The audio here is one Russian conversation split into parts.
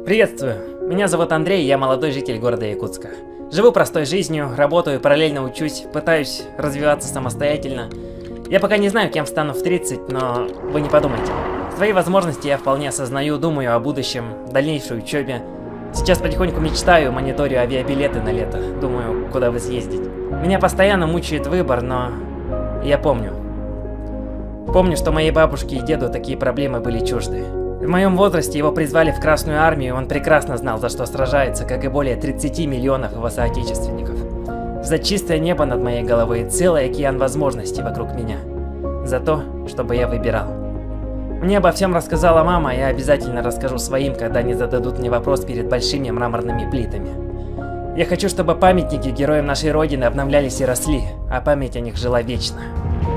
Приветствую, меня зовут Андрей, я молодой житель города Якутска. Живу простой жизнью, работаю, параллельно учусь, пытаюсь развиваться самостоятельно. Я пока не знаю, кем стану в 30, но вы не подумайте. Свои возможности я вполне осознаю, думаю о будущем, дальнейшей учебе. Сейчас потихоньку мечтаю, мониторю авиабилеты на лето, думаю, куда бы съездить. Меня постоянно мучает выбор, но я помню. Помню, что моей бабушке и деду такие проблемы были чужды. В моем возрасте его призвали в Красную Армию, и он прекрасно знал, за что сражается, как и более 30 миллионов его соотечественников. За чистое небо над моей головой и целый океан возможностей вокруг меня. За то, чтобы я выбирал. Мне обо всем рассказала мама, я обязательно расскажу своим, когда они зададут мне вопрос перед большими мраморными плитами. Я хочу, чтобы памятники героям нашей Родины обновлялись и росли, а память о них жила вечно.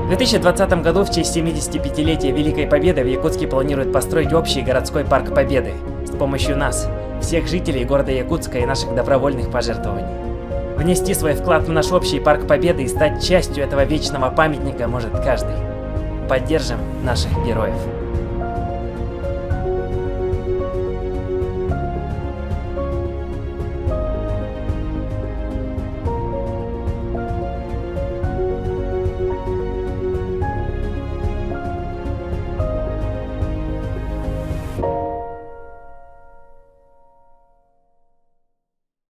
В 2020 году в честь 75-летия Великой Победы в Якутске планируют построить общий городской парк Победы с помощью нас, всех жителей города Якутска и наших добровольных пожертвований. Внести свой вклад в наш общий парк Победы и стать частью этого вечного памятника может каждый. Поддержим наших героев.